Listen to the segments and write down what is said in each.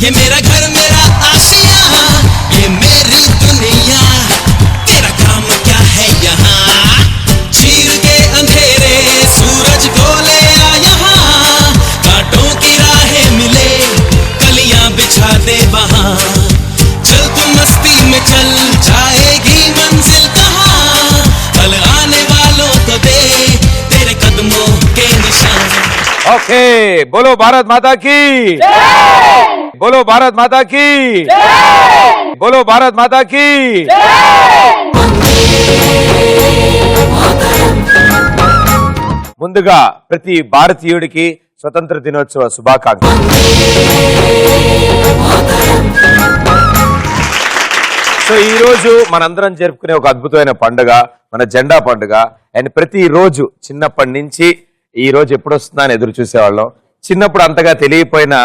ये मेरा घर मेरा आशिया, ये मेरी दुनिया, तेरा काम क्या है यहाँ, चीर के अंधेरे सूरज को ले आ यहाँ, कांटों की राहें मिले कलियां बिछा दे वहाँ, चल तू मस्ती में चल जाएगी मंजिल कहाँ, कल आने वालों को दे तेरे कदमों के निशान। ओके, बोलो भारत माता की जय, बोलो भारत माता की जय, बोलो भारत माता की जय। ముందుగా ప్రతి భారతీయుడికి స్వతంత్ర దినోత్సవ శుభాకాంక్షలు. సో ఈ రోజు మనందరం జరుపుకునే ఒక అద్భుతమైన పండుగ మన జెండా పండుగ. అండ్ ప్రతి రోజు చిన్నప్పటి నుంచి ఈ రోజు ఎప్పుడు వస్తుందా అని ఎదురు చూసేవాళ్ళం. చిన్నప్పుడు అంతగా తెలియపోయినా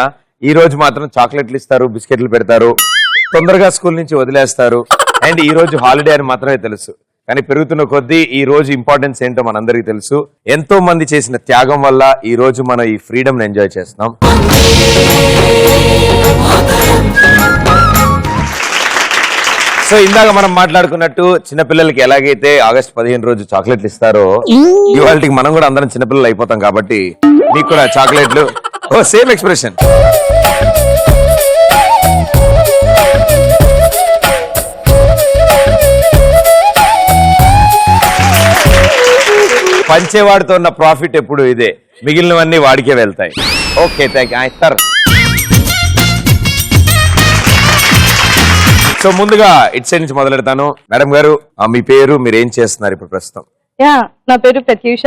ఈ రోజు మాత్రం చాక్లెట్లు ఇస్తారు, బిస్కెట్లు పెడతారు, తొందరగా స్కూల్ నుంచి వదిలేస్తారు. అండ్ ఈ రోజు హాలిడే అని మాత్రమే తెలుసు. కానీ పెరుగుతున్న కొద్దీ ఈ రోజు ఇంపార్టెన్స్ ఏంటో మనందరికీ తెలుసు. ఎంతో మంది చేసిన త్యాగం వల్ల ఈ రోజు మనం ఈ ఫ్రీడమ్ ఎంజాయ్ చేస్తున్నాం. సో ఇందాక మనం మాట్లాడుకున్నట్టు చిన్నపిల్లలకి ఎలాగైతే ఆగస్ట్ 15 రోజు చాక్లెట్లు ఇస్తారో ఇవాళకి మనం కూడా అందరం చిన్నపిల్లలు అయిపోతాం కాబట్టి మీకు కూడా చాక్లెట్లు. ఓ సేమ్ ఎక్స్ప్రెషన్. పంచేవాడితో ఉన్న ప్రాఫిట్ ఎప్పుడు ఇదే, మిగిలినవన్నీ వాడికే వెళ్తాయి. Okay, thank you sir. So ముందుగా ఇట్ సైడ్ నుంచి మొదలెడతాను. మేడం గారు, మీ పేరు, మీరు ఏం చేస్తున్నారు ఇప్పుడు ప్రస్తుతం? నా పేరు ప్రత్యూష.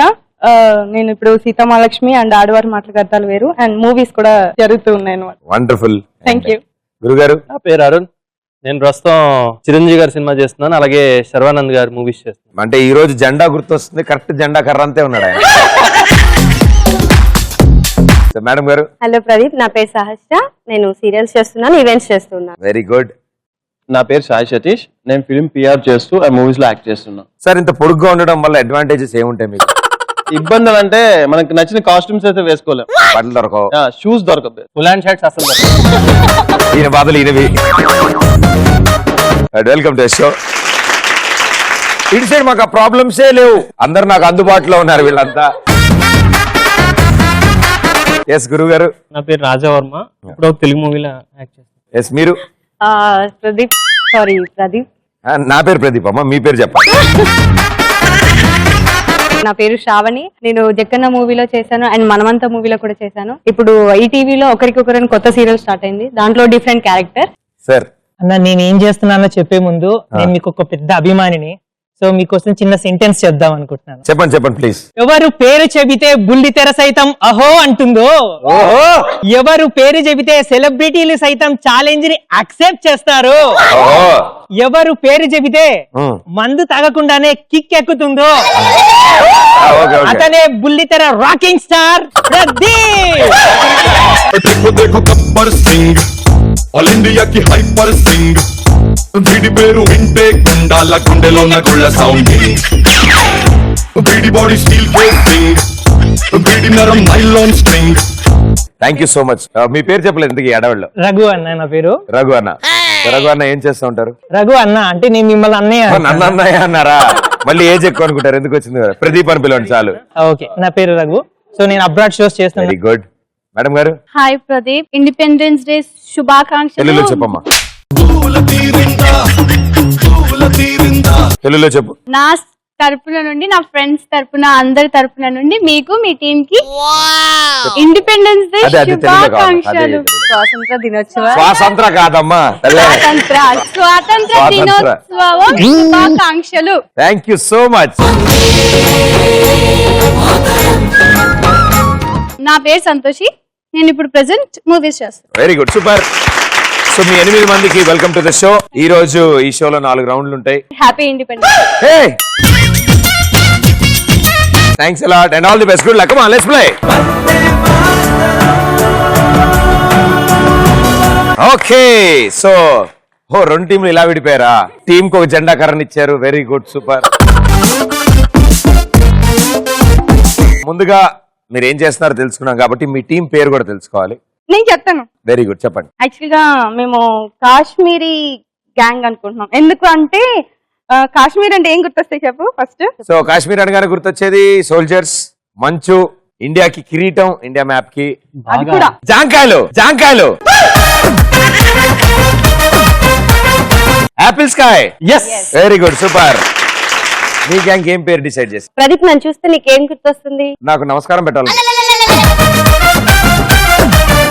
నేను ఇప్పుడు సీతామహాలక్ష్మి అండ్ ఆడవారి మాటలు వేరు అండ్ మూవీస్ కూడా జరుగుతూ ఉన్నాయి. Wonderful, thank you. గురుగారు? నా పేరు అరుణ్. నేను ప్రస్తుతం చిరంజీవి గారి సినిమా చేస్తున్నాను, అలాగే శర్వానంద్ గారి మూవీస్ చేస్తున్నాను. అంటే ఈ రోజు జెండా గుర్తొస్తుంది, కరెక్ట్ జెండా కర్ర అంతే ఉన్నాడు ఆయన. మేడం గారు? హలో ప్రదీప్, నా పేరు సహస్ర. నేను సీరియల్స్ చేస్తున్నాను, ఈవెంట్స్ చేస్తున్నాను. Very good. నా పేరు సాయి సతీష్. నేను ఫిల్మ్ పిఆర్ చేస్తూ ఆ మూవీస్ లో యాక్ట్ చేస్తున్నా. సార్, ఇంత పొడుగ్గా ఉండడం వల్ల అడ్వాంటేజెస్ ఏముంటాయి మీకు? ఇబ్బందులు అంటే మనకి నచ్చిన కాస్ట్యూమ్స్ అయితే వేసుకోలేం, బట్టలు దొరకవు, షూస్ దొరకదు, ఫుల్ హ్యాండ్ షర్ట్స్ అసలు ఈయన బాధలు ఈయనవి. Welcome to show. ఇటు సైడ్ మాకు ఆ ప్రాబ్లమ్సే లేవు, అందరు నాకు అందుబాటులో ఉన్నారు వీళ్ళంతా. ఎస్ గురువు గారు? నా పేరు రాజావర్మ. ఇప్పుడు ఒక తెలుగు మూవీలో యాక్ట్ చేస్తాను. ఎస్ మీరు? ప్రదీప్. నా పేరు ప్రదీప్ అమ్మ, మీ పేరు చెప్పండి. నా పేరు శ్రావణి. నేను జక్కన్న మూవీలో చేశాను అండ్ మనమంతా మూవీలో కూడా చేశాను. ఇప్పుడు ఈ టీవీలో ఒకరికొకరని కొత్త సీరియల్ స్టార్ట్ అయింది, దాంట్లో డిఫరెంట్ క్యారెక్టర్. సార్ అన్న, నేను ఏం చేస్తున్నానో చెప్పే ముందు నేను మీకు ఒక పెద్ద అభిమానిని. సో మీకోసం చిన్న సెంటెన్స్ చెప్దాం అనుకుంటున్నాను. చెప్పండి చెప్పండి ప్లీజ్. ఎవరు పేరు చెబితే బుల్లితెర సైతం అహో అంటుందో, ఎవరు పేరు చెబితే సెలబ్రిటీలు సైతం ఛాలెంజ్ ని అక్సెప్ట్ చేస్తారు, ఎవరు పేరు చెబితే మందు తాగకుండానే కిక్ ఎక్కుతుందో అతనే బుల్లితెర rocking star Pradeep. All India కి హైపర్ సింగ్, వీడి పేరు వింటే గుండాల గుండెలో నగుళ్ళ సౌండ్, వీడి బాడీ స్టీల్ కేసింగ్, వీడి నరం nylon string. Thank you so much. మీ పేరు చెప్పలేదు ఇంతకీ అడవాళ్ళు? రఘు అన్న నా పేరు. రఘు అన్న. రఘు అన్న ఏం చేస్తూ ఉంటారు? రఘు అన్న అంటే నేను మిమ్మల్ని అన్నయ్య. నన్ను అన్నయ్య అన్నారా? మళ్ళీ ఏజ్ ఎక్కువ అనుకుంటారు, ఎందుకు వచ్చింది కదా. ప్రదీప్ అని పిలవండి చాలు. ఓకే, నా పేరు రఘు. సో నేను అబ్రాడ్ షోస్ చేస్తాను. Very good. మేడం గారు? హాయ్ ప్రదీప్, ఇండిపెండెన్స్ డే శుభాకాంక్షలు. తెలుగులో చెప్పమ్మా. తెలుగులో చెప్పు. నా తరపున నుండి, నా ఫ్రెండ్స్ తరపున, అందరి తరపున నుండి మీకు, మీ టీం కి ఇండిపెండెన్స్ డే శుభాకాంక్షలు. స్వాతంత్ర దినోత్సవ. స్వాతంత్ర కాదమ్మా, స్వాతంత్ర దినోత్సవ శుభాకాంక్షలు. Thank you so much. నా పేరు సంతోషి. నేను ఇప్పుడు ప్రెసెంట్ మూవీస్ చేస్తాను. Very good, super. సో మీ 8 మందికి వెల్కమ్ టు ద షో. ఈ రోజు ఈ షోలో 4 రౌండ్లు ఉంటాయి. Happy independence. Hey! Thanks a lot and all the best. Good luck. Come on, let's play. Okay, so రెండు టీంలు ఇలా విడిపోయారా? టీమ్ కి ఒక జెండా కర్రని ఇచ్చారు. Very good, super. ముందుగా మీరు ఏం చేస్తున్నారో తెలుసుకున్నాం కాబట్టి మీ టీం పేరు కూడా తెలుసుకోవాలి. నేను చెప్తాను. వెరీ గుడ్, చెప్పండి. యాక్చువల్ గా మేము కాశ్మీరీ గ్యాంగ్ అనుకుంటున్నాం. ఎందుకు అంటే కాశ్మీర్ అంటే ఏం గుర్తొస్తాయి చెప్పు ఫస్ట్. సో కాశ్మీర్ అనగానే గుర్తొచ్చేది సోల్జర్స్, మంచు, ఇండియాకి కిరీటం, ఇండియా మ్యాప్ కి అది కూడా జాంకాయలు, జాంకాయలు, యాపిల్ స్కాయ్. ఎస్. Very good, super. మీ గ్యాంగ్ ఏం పేరు డిసైడ్ చేసి? ప్రదీప్, నన్ను చూస్తే నీకేం గుర్తొస్తుంది? నాకు నమస్కారం పెట్టాలి.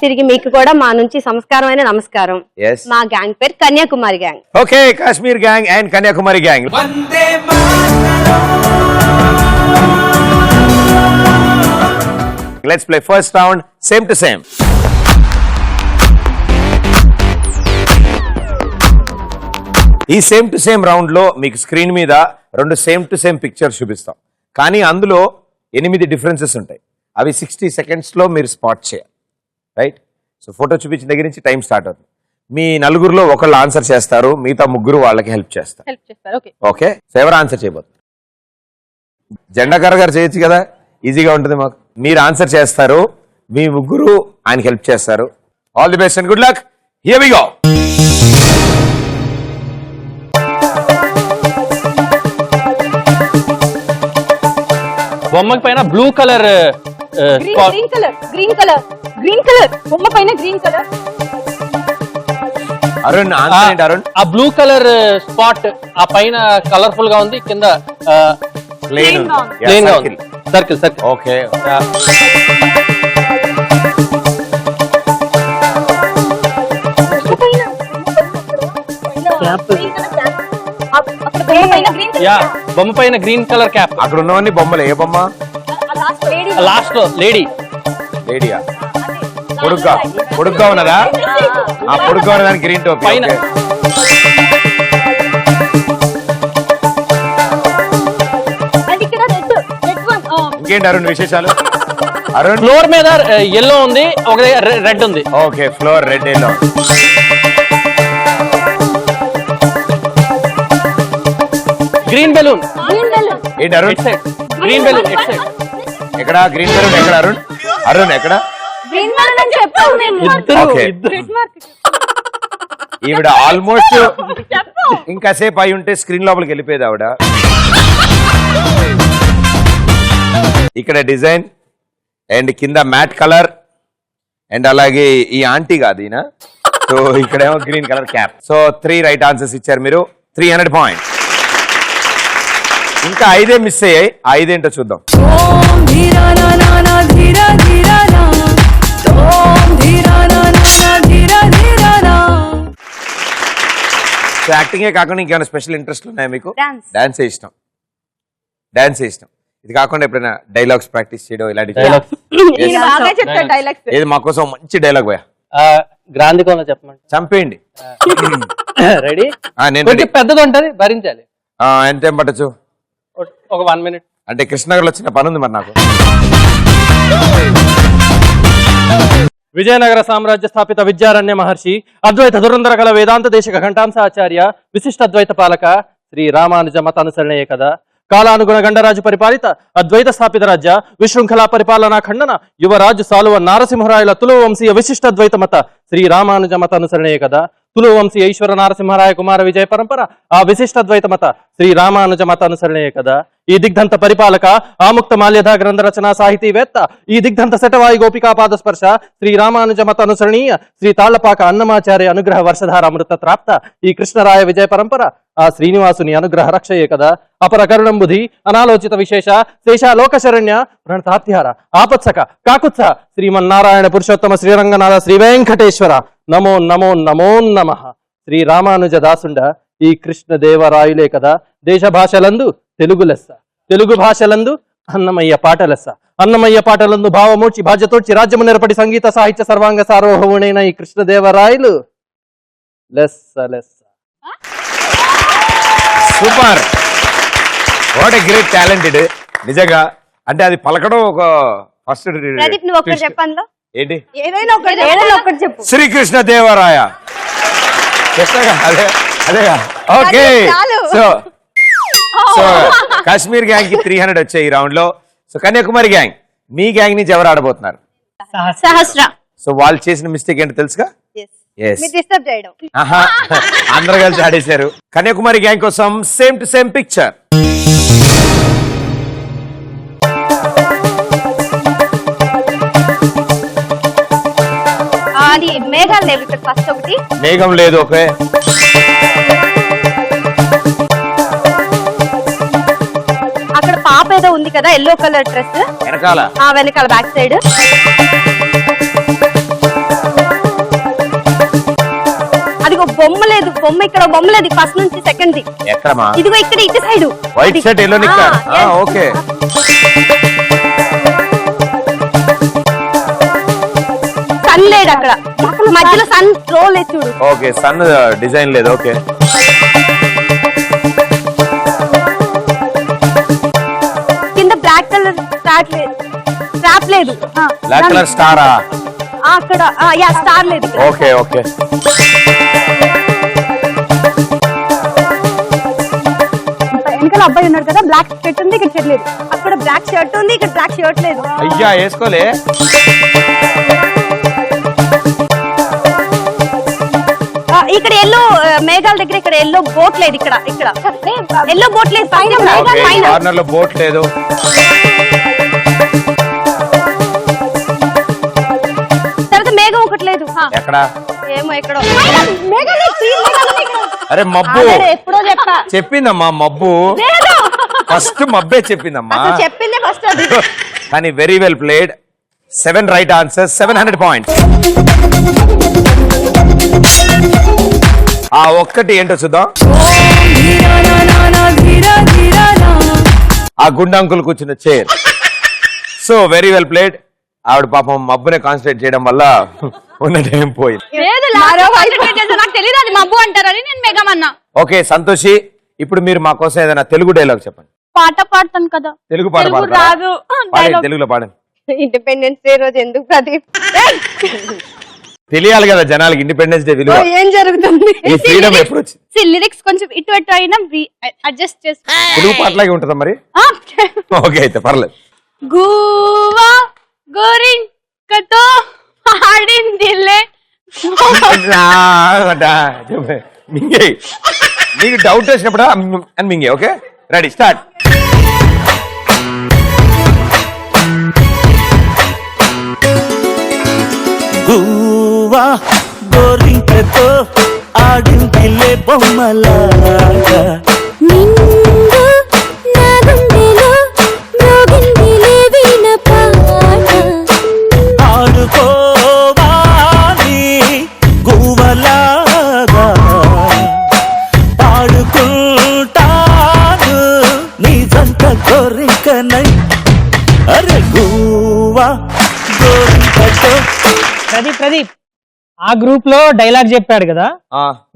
తిరిగి మీకు కూడా మా నుంచి సంస్కారమైన నమస్కారం. Yes. మా గ్యాంగ్ పేరు Kanyakumari gang. Okay, Kashmir gang and Kanyakumari gang. Let's play first round, same to same. ఈ సేమ్ టు సేమ్ రౌండ్ లో మీకు స్క్రీన్ మీద 2 సేమ్ టు సేమ్ పిక్చర్స్ చూపిస్తాం, కానీ అందులో 8 డిఫరెన్సెస్ ఉంటాయి. అవి 60 సెకండ్స్ లో మీరు స్పాట్ చేయాలి, రైట్? సో ఫోటో చూపించిన దగ్గర నుంచి టైం స్టార్ట్ అవుతుంది. మీ నలుగురులో ఒకళ్ళు ఆన్సర్ చేస్తారు, మిగతా ముగ్గురు వాళ్ళకి హెల్ప్ చేస్తారు. ఓకే. ఓకే, సో ఎవరు ఆన్సర్ చేయబోతున్నారు? జెండాకార గారు చేయొచ్చు కదా, ఈజీగా ఉంటుంది మాకు. మీరు ఆన్సర్ చేస్తారు, మీ ముగ్గురు ఆయనకి హెల్ప్ చేస్తారు. All the best and good luck. Here we go. బొమ్మకి పైన బ్లూ కలర్ గ్రీన్ కలర్ బొమ్మ పైన గ్రీన్ కలర్. అరుణ్ ఆన్సర్ ఏంటి అరుణ్? ఆ బ్లూ కలర్ స్పాట్ ఆ పైన కలర్ఫుల్ గా ఉంది, కింద ప్లేన్ ప్లేన్ గా ఉంది. Circle circle. ఓకే, యా, బొమ్మ పైన గ్రీన్ కలర్ క్యాప్. అక్కడ ఉన్నవన్నీ బొమ్మలు. ఏ బొమ్మ? లాస్ట్ లో లేడీ. లేడీయా? పొడుగ్గా ఉన్నదా? ఆ పొడుగ్గా ఉన్నదానికి గ్రీన్ టోపీ. పైన. ఇంకేంటి అరుణ్ విశేషాలు? అరుణ్ ఫ్లోర్ మీద ఎల్లో ఉంది, ఒక రెడ్ ఉంది. Okay, floor red yellow. Green balloon. ఏంటి Arun? Green balloon at side. ఎక్కడ గ్రీన్ బెలూన్? ఎక్కడ అరుణ్? అరుణ్ ఎక్కడ? Okay. ఈవిడ ఆల్మోస్ట్ ఇంకాసేపు అయి ఉంటే స్క్రీన్ లోపలికి వెళ్ళిపోయేది ఆవిడ. ఇక్కడ డిజైన్ అండ్ కింద మ్యాట్ కలర్ అండ్ అలాగే ఈ ఆంటీ కాదు ఈయన. సో ఇక్కడేమో green colour cap. So 3 right answers ఇచ్చారు మీరు. 300 పాయింట్స్. ఇంకా 5 మిస్ అయ్యాయి. 5 ఏంటో చూద్దాం. సో యాక్టింగే కాకుండా ఇంకేమైనా స్పెషల్ ఇంట్రెస్ట్ ఉన్నాయా మీకు? డాన్సే ఇష్టం. డాన్సే ఇష్టం. ఇది కాకుండా ఎప్పుడైనా డైలాగ్స్ ప్రాక్టీస్ చేయడం ఇలాంటి ఏది మా కోసం మంచి డైలాగ్ పోయా గ్రాంధికంలో చెప్పమంటే చంపేయండి. రెడీ? నేను కొంచెం పెద్దది ఉంటది, భరించాలి. ఎంతేం పట్టచ్చు? ఒక 1 minute. అంటే కృష్ణనగర్లో చిన్న పని ఉంది మరి నాకు. విజయనగర సామ్రాజ్య స్థాపిత విద్యారణ్య మహర్షి, అద్వైత దురంధర కల వేదాంత దేశిక ఘంటాంశాచార్య, విశిష్ట అద్వైత పాలక శ్రీ రామానుజ మత అనుసరణయే కదా. కాలానుగుణ గండరాజు పరిపాలిత అద్వైత స్థాపిత రాజ్య విశృంఖలా పరిపాలనా ఖండన యువరాజు సాలువ నారసింహరాయల తులు వంశీయ విశిష్ట అద్వైత మత శ్రీ రామానుజ మత అనుసరణయే కదా. తులు వంశీయ ఈశ్వర నారసింహరాయ కుమార విజయ పరంపర ఆ విశిష్ట అద్వైత మత శ్రీ రామానుజ మత అనుసరణయే కదా. ఈ దిగ్ధంత పరిపాలక ఆముక్త మాల్యధ గ్రంథ రచనా సాహితీవేత్త ఈ దిగ్ధంత శటవాయి గోపికా పాదస్పర్శ శ్రీ రామానుజ మత అనుసరణీయ శ్రీ తాళ్లపాక అన్నమాచార్య అనుగ్రహ వర్షధార అమృత ప్రాప్త ఈ కృష్ణరాయ విజయ పరంపర ఆ శ్రీనివాసుని అనుగ్రహ రక్షయే కదా. అపర కరుణంబుధి అనాలోచిత విశేష శేషాలోక శరణ్య ప్రణతాత్యార ఆపత్సక కాకుత్స శ్రీమన్నారాయణ పురుషోత్తమ శ్రీరంగనాథ శ్రీ వెంకటేశ్వర నమో నమో నమో నమః. శ్రీ రామానుజ దాసుండ ఈ కృష్ణ దేవరాయులే కదా. దేశ భాషలందు తెలుగు లెస్స, తెలుగు భాషలందు అన్నమయ్య పాట లెస్స, అన్నమయ్య పాటలందు భావమూర్చి బాధ్యతోడ్చి రాజ్యము నిరపడి సంగీత సాహిత్య సర్వాంగ సార్వభౌముడైన ఈ కృష్ణదేవరాయలు లెస్స లెస్స. Super, what a great talented. నిజంగా అంటే అది పలకడం ఒక ఫస్ట్. ప్రదీప్, నువ్వు ఒక్కటి చెప్పంలో ఏంటి? ఏదైనా ఒకటి చెప్పు. శ్రీకృష్ణ దేవరాయ. అదే అదేగా. Okay, so so Kashmir gang కి 300 వచ్చాయి ఈ రౌండ్ లో. సో కన్యాకుమారి గ్యాంగ్, మీ గ్యాంగ్ నుంచి ఎవరు ఆడబోతున్నారు? సో వాళ్ళు చేసిన మిస్టేక్ ఏంటో తెలుసుగా? ఎస్, మీరు డిస్టర్బ్ చేయడం. ఆహా, అందరూ కలిసి ఆడేశారు. కన్యాకుమారి గ్యాంగ్ కోసం సేమ్ టు సేమ్ పిక్చర్. అది మేఘాలు లేవు ఇక్కడ. ఫస్ట్ ఒకటి మేఘం లేదు. ఓకే, అక్కడ పాప ఏదో ఉంది కదా, ఎల్లో కలర్ డ్రెస్ వెనకాల వెనకాల బ్యాక్ సైడ్. అదిగో బొమ్మ లేదు, బొమ్మ ఇక్కడ బొమ్మ లేదు. ఫస్ట్ నుంచి సెకండ్ ది ఎక్కడమా? ఇదిగో ఇక్కడ ఇటు side white shirt yellow knicker. Okay, sun లేడు అక్కడ, మధ్యలో సన్ రో లేదు చూడు. ఓకే, సన్ డిజైన్ లేదు. ఓకే, కింద బ్లాక్ కలర్ స్టార్ట్ లేదు, స్టాప్ లేదు. బ్లాక్ కలర్ స్టారా? అక్కడ యా స్టార్ లేదు. ఓకే ఓకే, వెనకాల అబ్బాయి ఉన్నాడు కదా, బ్లాక్ షర్ట్ ఉంది, ఇక్కడ షర్ట్ లేదు. అక్కడ బ్లాక్ షర్ట్ ఉంది, ఇక్కడ బ్లాక్ షర్ట్ లేదు. అయ్యా వేసుకోలే. ఇక్కడ ఎల్లో మేఘాల దగ్గర ఇక్కడ ఎల్లో బోట్ లేదు. ఇక్కడ ఇక్కడ ఎల్లో బోట్ లేదు. పైన మేఘాల పైన కార్నర్ లో బోట్ లేదు. తర్వాత మేఘం ఒకటి లేదు. ఎక్కడ? ఏమో ఎక్కడో మేఘాలు. అరే మబ్బు ఎప్పుడో చెప్పా, చెప్పిందమ్మా మబ్బు. ఫస్ట్ మబ్బే చెప్పిందమ్మా. చెప్పిందే ఫస్ట్ అది. కానీ very well played. 7 right answers, 700 points. ఆ ఒక్కటి ఏంటో చూద్దాం. ఆ గుండాంకులు కూర్చున్న chair. So very well played. ఆవిడ పాపం మబ్బునే కాన్సన్ట్రేట్ చేయడం వల్ల ఉన్న టైం పోయింది. నాకు తెలియదు అది మబ్బు అంటారని నేను మేఘం అన్నా. ఓకే సంతోషి, ఇప్పుడు మీరు మా కోసం ఏదైనా తెలుగు డైలాగ్ చెప్పండి. పాట పాడతాను కదా. తెలుగు పాట పాడతారా? రాదు. పాడండి, తెలుగులో పాడండి. ఇండిపెండెన్స్ డే రోజు ఎందుకు ప్రదీప్? తెలియాలి కదా జనాలకి ఇండిపెండెన్స్ డే విలువ. ఏం జరుగుతుంది? ఈ ఫ్రీడమ్ ఎప్పుడు వచ్చింది? లిరిక్స్ కొంచెం ఇటు అటు అయినా అడ్జస్ట్ చేసి తెలుగు పాటలాగే ఉంటుందా మరి? ఓకే అయితే పర్లేదు. గువా గోరింకతో ఆడిందిలే. మింగే, నీకు డౌట్ వచ్చినప్పుడు అని మింగే. Okay ready start. గువా గోరింకతో ఆడిందిలే బొమ్మలాగా. ఆడుకోవాలి గువ్వలాగా, పాడుకుంటాను నీ జంట గోరింకనై. అరే గువా గోరింకతో. ప్రదీప్ ఆ గ్రూప్ లో డైలాగ్ చెప్పాడు కదా,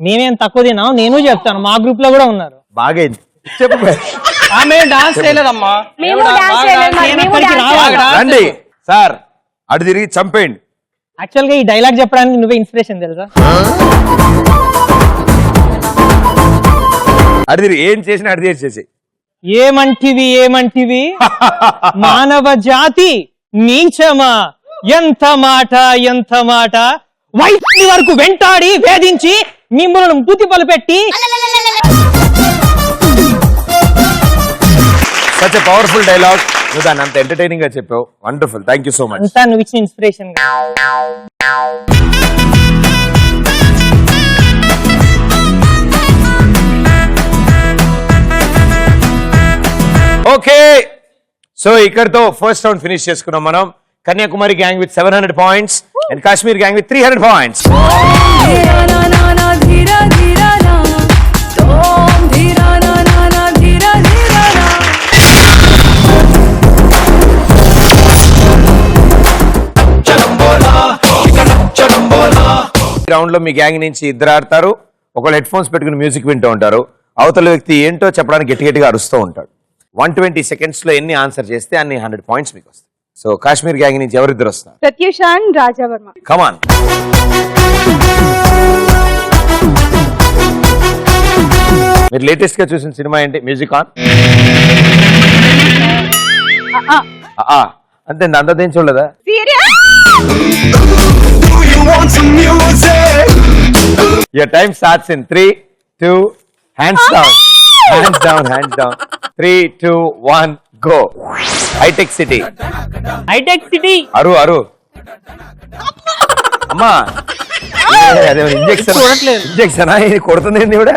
మేమేం తక్కువ తిన్నాం. నేను చెప్తాను, మా గ్రూప్ లో కూడా ఉన్నారు. బాగా చెప్పు. ఆమె డాన్స్ చేయలేదమ్మా. రండి సార్, అటు తిరిగి చంపేయండి. యాక్చువల్ గా ఈ డైలాగ్ చెప్పడానికి నువ్వే ఇన్స్పిరేషన్ తెలుసా? అటు తిరిగి ఏం చేసినా అటు చేసి ఏమంటివి మానవ జాతి నీచమా, ఎంత మాట వైద్యుని వరకు వెంటాడి వేధించి మిమ్మల్ని బుద్ధి పలుపెట్టి. Such a powerful dialogue. నువ్వు దాన్ని అంత ఎంటర్టైనింగ్ గా చెప్పావు. Wonderful, thank you so much. అంతా నువ్వు ఇచ్చిన ఇన్స్పిరేషన్. ఓకే సో ఇక్కడతో ఫస్ట్ రౌండ్ ఫినిష్ చేసుకున్నాం మనం. Kanyakumari gang with 700 points and Kashmir gang with 300 points. Round లో మీ గ్యాంగ్ నుంచి ఇద్దరు ఆడతారు. ఒకళ్ళు హెడ్ ఫోన్స్ పెట్టుకుని మ్యూజిక్ వింటూ ఉంటారు. అవతల వ్యక్తి ఏంటో చెప్పడానికి గట్టిగా అరుస్తూ ఉంటాడు. 120 seconds లో ఎన్ని ఆన్సర్ చేస్తే అన్ని 100 పాయింట్స్ మీకు వస్తాయి. సో కాశ్మీర్ గ్యాంగ్ నుంచి ఎవరిద్దరు వస్తారు? ప్రత్యూష అండ్ రాజావర్మ. కమాన్. మీరు లేటెస్ట్ గా చూసిన సినిమా ఏంటి? Music on. అంతే, అంత దేని చూడలేదా? you want some music? Your time starts in 3, 2, hands down. Hands down, hands down. 3, 2, 1, go. High-tech city. Hi-tech city. అరు అమ్మా అదే ఇంజెక్షన్ ఇంజెక్షనా ఇది కొడుతుంది ఏంది కూడా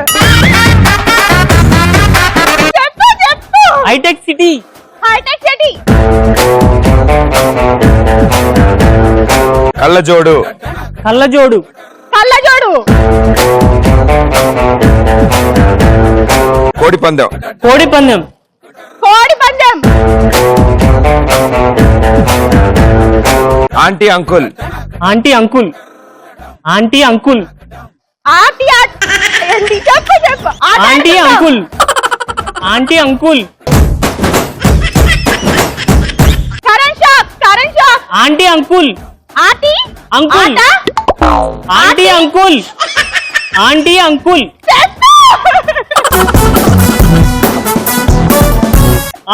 హైటెక్ సిటీ. Hitech city. కళ్ళజోడు. కళ్ళజోడు. కళ్ళజోడు. కోడిపందెం. కోడిపందెం. కోడిపందెం. Aunty uncle. Aunty uncle. Aunty uncle. చెప్పు చెప్పు. Aunty uncle. Aunty uncle. Current shock. Current shock. Aunty uncle. Aunty uncle. Aunty uncle. Aunty uncle.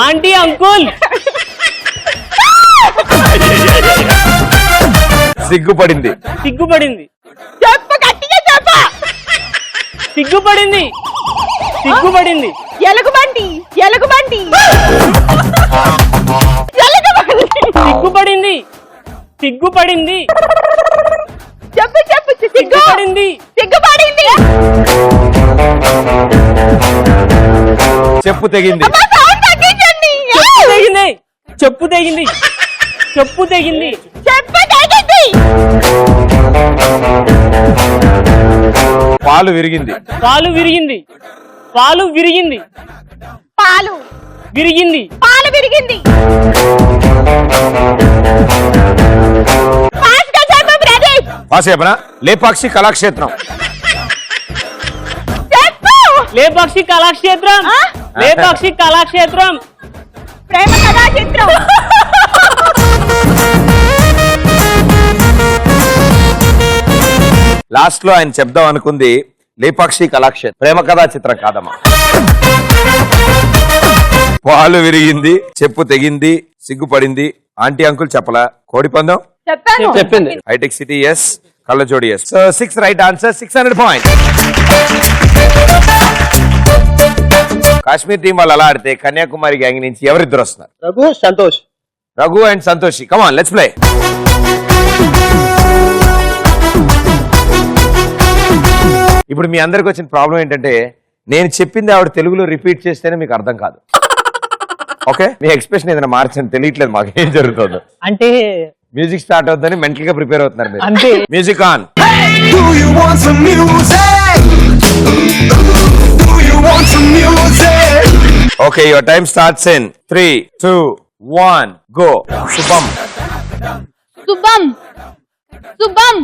Aunty uncle. సిగ్గుపడింది. సిగ్గుపడింది. చెప్పు గట్టిగా చెప్పు. సిగ్గుపడింది. సిగ్గుపడింది. ఎలుగుబంటి. ఎలుగుబంటి. సిగ్గుపడింది. సిగ్గుపడింది. చెప్పు చెప్పు. సిగ్గుపడింది. సిగ్గుపడింది. చెప్పు తెగింది. చెప్పు తెగింది. చెప్పు తెగింది. చెప్పు తెగింది. చెప్పు తెగింది. పాలు విరిగింది. పాలు విరిగింది. పాలు విరిగింది. పాలు విరిగింది. పాలు విరిగింది. పాస్ చెప్పనా లేపాక్షి కళాక్షేత్రం. లేపాక్షి కళాక్షేత్రం. లేపాక్షి కళాక్షేత్రం. ప్రేమ కళాక్షేత్రం. లాస్ట్ లో ఆయన చెప్దాం అనుకుంది లేపాక్షి కళాక్షేత్రం. ప్రేమ కథా చిత్రం కాదమ్మా. పాలు విరిగింది. చెప్పు తెగింది. సిగ్గుపడింది. ఆంటీ అంకుల్ చెప్పలా. కోడిపందెం చెప్పింది. Hitech city yes. కళ్ళజోడి yes. So 6 right answer. 600 point. Kashmir team వాళ్ళు అలా ఆడితే కన్యాకుమారి గ్యాంగ్ నుంచి ఎవరిద్దరు వస్తున్నారు? Raghu, Santosh. Raghu and Santoshi. Come on let's play. ఇప్పుడు మీ అందరికి వచ్చిన ప్రాబ్లం ఏంటంటే నేను చెప్పింది ఆవిడ తెలుగులో రిపీట్ చేస్తేనే మీకు అర్థం కాదు. ఓకే, మీ ఎక్స్ప్రెషన్ ఏదైనా మార్చని తెలియట్లేదు మాకు ఏం జరుగుతుందో. అంటే మ్యూజిక్ స్టార్ట్ అవుతుందని మెంటల్ గా ప్రిపేర్ అవుతున్నారు మీరు. అంతే. Music on. Do you want some music? Do you want some music? Okay, your time starts in 3, 2, 1 go. శుభం. శుభం. శుభం.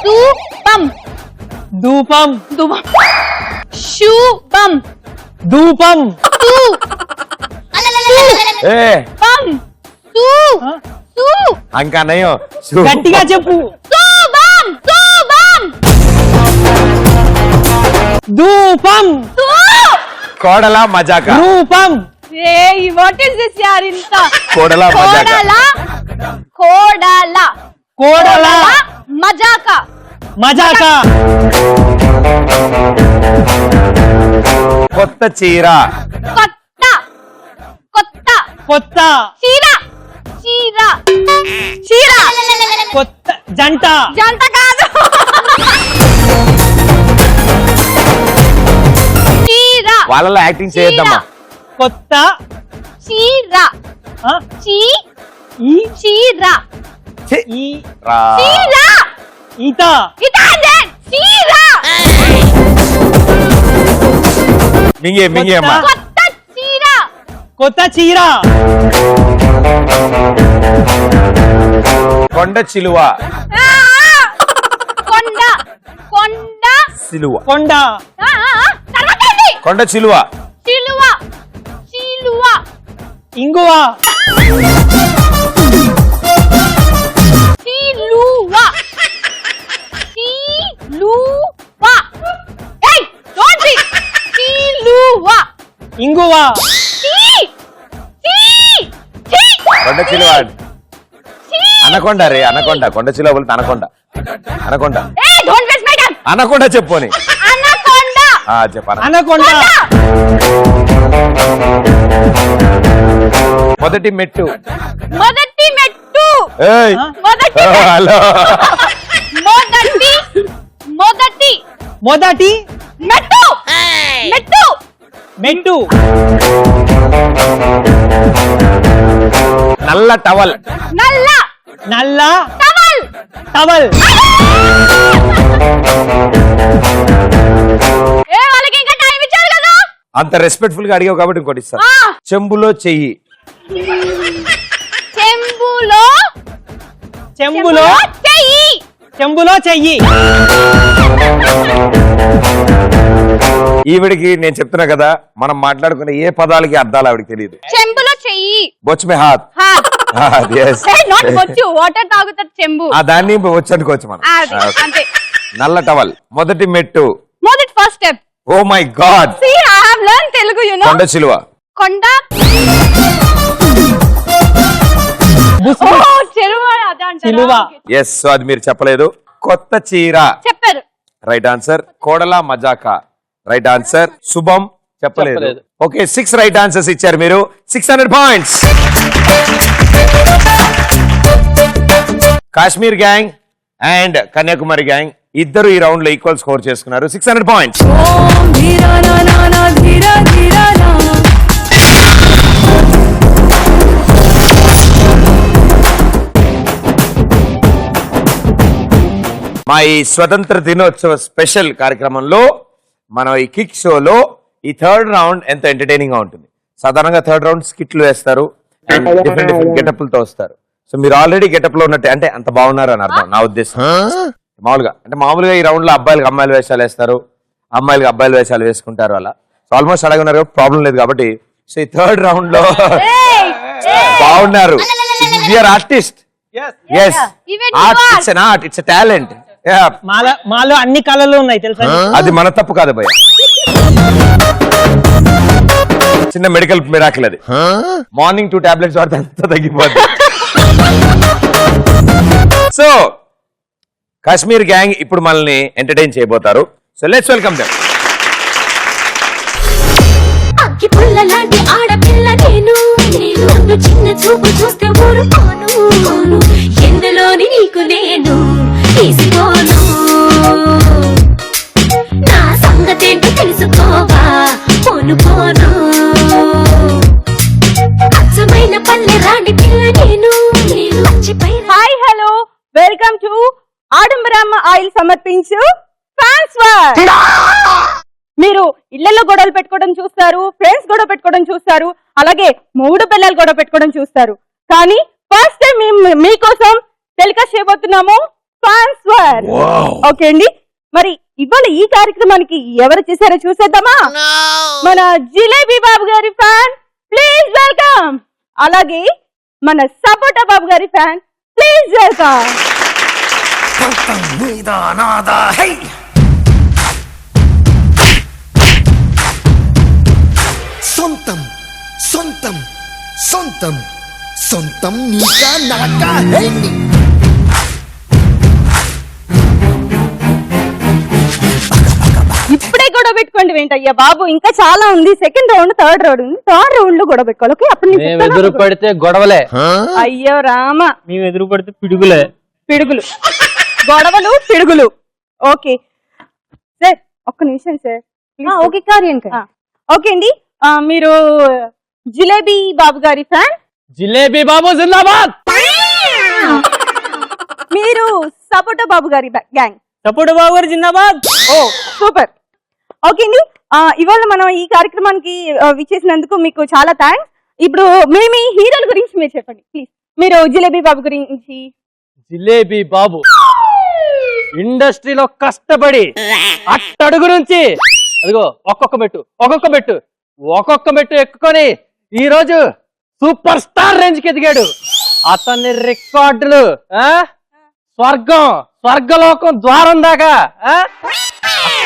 శుభం. ధూపం. శుభం. శుభం. ధూపం. ఏ శుభం. ఇంకా నయం. గట్టిగా చెప్పు. శుభం. శుభం. ధూపం. కోడలా మజాకా. రూపం. Hey, what is this yaar inta? కోడలా మజాకా. కోడల. కోడల. మజాకా. మజాకా. కొత్త చీర. కొత్త. కొత్త. కొత్త. చీర. చీర. చీర. కొత్త జంట. జంట కాదు. చీర. వాళ్ళలో యాక్టింగ్ చేయొద్దమ్మా. కొత్త చీర. ఆ? ఈ చీర. ఈ రా. చీర. ఈత. ఇదే చీర. మింగే మింగే అమ్మా. కొత్త చీర. కొత్త చీర. కొండ చిలువ. కొండ. కొండ. సిలువ. కొండ. తర్వాత ఏంటి? కొండ చిలువ. చిలువ. చిలువ. ఇంగువ. చిలువ. చిలువ. ఏయ్ డోంట్ సి. చిలువ. ఇంగువ. చి. చి. చి. కొండ చిలువ. అనకొండ రే అనకొండ కొండ చిలువ బోల్తే anaconda anaconda Hey, don't waste my time. Anaconda చెప్పు అని Anaconda. చెప్పాను అనకొండ. మొదటి మెట్టు మొదటి మెట్టు. ఏయ్ మొదటి హలో మొదటి మొదటి మొదటి మెట్టు. మెట్టు. మెట్టు. నల్ల టవల్ నల్ల నల్ల టవల్. టవల్. ఏ వాళ్ళకి ఇంకా టైం ఇచ్చారు కదా. అంత రెస్పెక్ట్ఫుల్ గా అడిగావు కాబట్టి ఇంకోటి ఇస్తాను చెంబులో చెయ్యి చెంబులో చెంబులో చెయ్యి. చెంబులో చెయ్యి. ఈవిడికి నేను చెప్తున్నా కదా మనం మాట్లాడుకునే ఏ పదాలకి అర్థాలు ఆవిడకి తెలియదు చెంబులో చెయ్యి. బొచ్చు మే హాత్ yes. నాట్ వచ్చు వాటర్ తాగుతారు చెంబు. దాన్ని వచ్చు అనుకోవచ్చు మనం అది అంతే. నల్ల టవల్ మొదటి మెట్టు మొదటి first step. Oh my god See, I have learned Telugu, you know. కొండ చిలువ కొండ. చెరువు అదే చిలువ. అంటారు. ఎస్ సో అది మీరు చెప్పలేదు కొత్త చీర చెప్పారు. రైట్ ఆన్సర్ కోడల మజాకా రైట్ ఆన్సర్ శుభం చెప్పలేదు చెప్పలేదు. ఓకే 6 రైట్ ఆన్సర్స్ ఇచ్చారు మీరు 600 points Kashmir gang and Kanyakumari gang ఇద్దరు ఈ రౌండ్ లో ఈక్వల్ స్కోర్ చేసుకున్నారు 600 పాయింట్స్ మా ఈ స్వతంత్ర దినోత్సవ స్పెషల్ కార్యక్రమంలో మనం ఈ కిక్ షోలో ఈ థర్డ్ రౌండ్ ఎంత ఎంటర్టైనింగ్ గా ఉంటుంది సాధారణంగా థర్డ్ రౌండ్ స్కిట్లు వేస్తారు అండ్ డిఫరెంట్ గెటప్లతో వస్తారు సో మీరు ఆల్రెడీ గెటప్ లో ఉన్నట్టు అంటే అంత బాగున్నారు అని అర్థం నా ఉద్దేశం మామూలుగా ఈ రౌండ్ లో అబ్బాయిలకు అమ్మాయిలు వేషాలు వేస్తారు అమ్మాయిలకు అబ్బాయిలు వేషాలు వేసుకుంటారు అలా సో ఆల్మోస్ట్ అడగన్నారు ప్రాబ్లం లేదు కాబట్టి సో ఈ థర్డ్ రౌండ్ లో బాగున్నారు artist yes Even art you are. It's an art it's talent మాలో అన్ని కళలు ఉన్నాయి తెలుసా? అది మన తప్పు కాదు భయ్య చిన్న మెడికల్ మిరాకిల్ అది మార్నింగ్ 2 టాబ్లెట్స్ వాడితే అంతా తగ్గిపోద్ది సో కాశ్మీర్ గ్యాంగ్ ఇప్పుడు మనల్ని ఎంటర్టైన్ చేయబోతారు సో లెట్స్ వెల్కమ్ దెమ్ అక్కి పుల్ల లాంటి ఆడపిల్ల నేను నన్ను చిన్న చూపు చూస్తే ఊరుకోను ఎందులోని నీకు నేను తీసుకోను నా సంగతేంటో తెలుసుకోవా పోను పోను అచ్చమైన పల్లె రాణి పిల్ల నేను హాయ్ హలో వెల్కమ్ టు ఆడంబరమ్మ ఆయిల్ సమర్పించు ట్రాన్స్ఫర్. మీరు ఇళ్లలో గొడవలు పెట్టుకోవడం చూస్తారు, ఫ్రెండ్స్ గొడవ పెట్టుకోవడం చూస్తారు, అలాగే మూడు పిల్లలు గొడవ పెట్టుకోవడం చూస్తారు. కానీ ఫస్ట్ టైం మేము మీకోసం టెలికాస్ట్ చేయబోతున్నాము ట్రాన్స్ఫర్. ఓకే అండి, మరి ఇవాళ ఈ కార్యక్రమానికి ఎవరు చేశారో చూసేద్దామా? మన జిలేబీ బాబు గారి ఫ్యాన్ ప్లీజ్ వెల్కమ్. అలాగే మన సపోటా బాబు గారి ఫ్యాన్ ప్లీజ్ వెల్కమ్. సొంతం సొంతం సొంతం సొంతం నీకా నాకా హై ఇప్పుడే గొడవ పెట్టుకోండి వెంటయ్యా బాబు, ఇంకా చాలా ఉంది. సెకండ్ రౌండ్ థర్డ్ రౌండ్ ఉంది, థర్డ్ రౌండ్ లో గొడవ పెట్టుకోవాలి. ఓకే అప్పుడు నేను మేము చెప్తాను. ఎదురు పడితే గొడవలే. అయ్యో రామ, మేము ఎదురు పడితే పిడుగులే. పిడుగులు గొడవలు పిడుగులు. ఓకే సార్ ఒక్క నిమిషం సార్. ఓకే కార్యం ఓకే అండి, మీరు జిలేబీ బాబు గారి ఫ్యాన్, జిలేబీ బాబు జిందాబాద్. మీరు సపోటా బాబు గారి గ్యాంగ్. సపోర్ట్ బాబు గారు జిందాబాద్. ఓ సూపర్. ఓకే అండి, ఇవాళ మనం ఈ కార్యక్రమానికి విచ్చేసినందుకు మీకు చాలా థ్యాంక్స్. ఇప్పుడు మీ హీరోల గురించి మీరు చెప్పండి ప్లీజ్. మీరు జిలేబీ బాబు గురించి. జిలేబీ బాబు ఇండస్ట్రీలో కష్టపడి అట్టడుగు నుంచి అదిగో ఒక్కొక్క మెట్టు ఎక్కుకొని ఈ రోజు సూపర్ స్టార్ రేంజ్ కి ఎదిగాడు. అతని రికార్డులు స్వర్గలోకం ద్వారం దాకా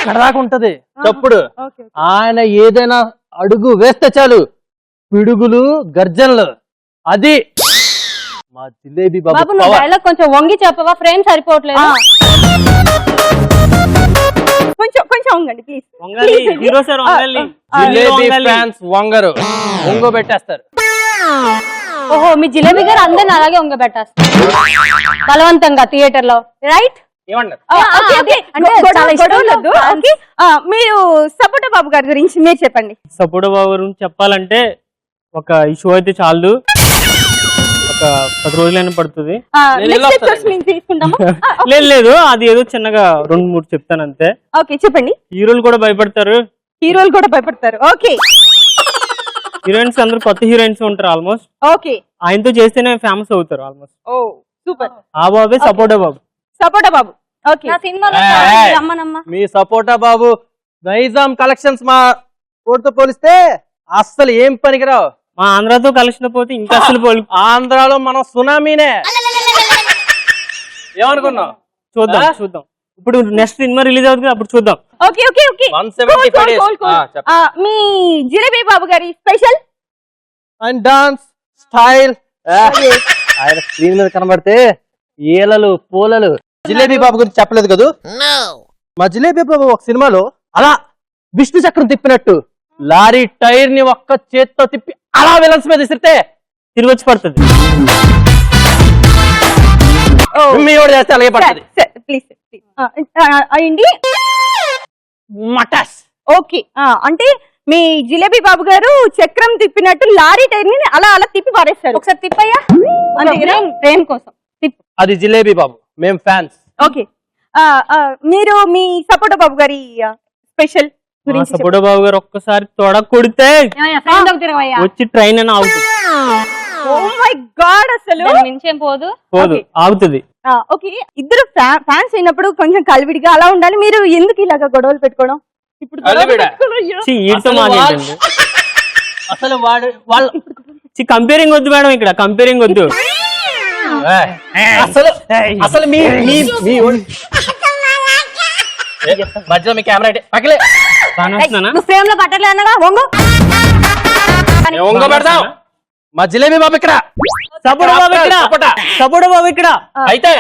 అక్కడ దాకా ఉంటది తప్పుడు. ఆయన ఏదైనా అడుగు వేస్తే చాలు పిడుగులు గర్జనలు. అది మా జిలేబీ బాబు బాబు నువ్వు డైలాగ్ కొంచెం వంగి చెప్పవా, ఫ్రేమ్ సరిపోవట్లేదు. కొంచెం కొంచెం ఉంగండి ప్లీజ్. హీరో సార్ వంగాలి. జిలేబీ ఫ్యాన్స్ వంగరు, వంగో పెట్టేస్తారు. ఓహో, మీ జిలేబీ గారు అందరిని అలాగే వంగబెట్టేస్తారు బలవంతంగా థియేటర్ లో, రైట్? ఏమన్నారు? మీరు సపోటా బాబు గారి గురించి మీరు చెప్పండి. సపోర్ట్ బాబు గురించి చెప్పాలంటే ఒక ఇష్యూ అయితే చాలు, ఒక 10 రోజులైనా పడుతుంది. లేదు అది ఏదో చిన్నగా 2-3 చెప్తాను అంతే. ఓకే చెప్పండి. హీరోలు కూడా భయపడతారు. హీరోలు కూడా భయపడతారు. ఓకే. హీరోయిన్స్ అందరూ కొత్త హీరోయిన్స్ ఉంటారు ఆల్మోస్ట్. ఓకే. ఆయనతో చేస్తేనే ఫేమస్ అవుతారు ఆల్మోస్ట్. ఓ సూపర్. ఆ బాబే సపోర్ట్ బాబు. సపోటా బాబు. ఓకే. మీ సపోటా బాబు నైజాం కలెక్షన్స్ మా తో పోలిస్తే అస్సలు ఏం పనికిరావు. మా ఆంధ్రాతో కలిసిన పోతే ఇంకా అసలు ఆంధ్రాలో మనం సునామీనే. ఏమనుకున్నావు? చూద్దాం చూద్దాం. ఇప్పుడు నెక్స్ట్ సినిమా రిలీజ్ అవుతుంది, అప్పుడు చూద్దాం. Okay okay okay. మీ జిలేబీ బాబు గారి స్పెషల్ అండ్ డాన్స్ స్టైల్ ఆయన స్క్రీన్ మీద కనబడితే ఏలలు పూలలు. జిలేబీ బాబు గురించి చెప్పలేదు కదా. మా జిలేబీ బాబు ఒక సినిమాలో అలా విష్ణు చక్రం తిప్పినట్టు లారీ టైర్ ని ఒక్క చేత్తో తిప్పి అలా విలన్స్ మీద విసిరితే తిరిగి వచ్చి పడుతుంది. మీ వాడు చేస్తే అలాగే పడుతుంది. ప్లీజ్ అయ్యండి మటాస్. ఓకే. అంటే మీ జిలేబీ బాబు గారు చక్రం తిప్పినట్టు లారీ టైర్ ని అలా అలా తిప్పి పారేస్తారు. ఒకసారి తిప్పయ్యా, ప్రేమ్ కోసం. అది జిలేబీ బాబు, మేం ఫ్యాన్స్. ఓకే. మీరు మీ సపోటా బాబు గారి స్పెషల్ గురించి సపోటా బాబు గారు ఒక్కసారి తొడ కొడితే వచ్చి ట్రైన్ అని ఆగుతుంది. ఓ మై గాడ్, అసలు మించేం పోదు ఆగుతుంది. ఓకే. ఇద్దరు ఫ్యాన్స్ అయినప్పుడు కొంచెం కలివిడిగా అలా ఉండాలి. మీరు ఎందుకు ఇలాగా గొడవలు పెట్టుకోవడం? ఇప్పుడు అసలు వాళ్ళ కంపేరింగ్ వద్దు మేడం, ఇక్కడ కంపేరింగ్ వద్దు. అసలు మీ మధ్యలో మీ కెమెరా పక్కలే ఫ్రేమ్ లో పట్టలేనగా వంగ పెడతాం. మా జిలేబీ బాబు ఇక్కడ, సపోటా బాబు ఇక్కడ, సపోటా బాబు ఇక్కడ. అయితే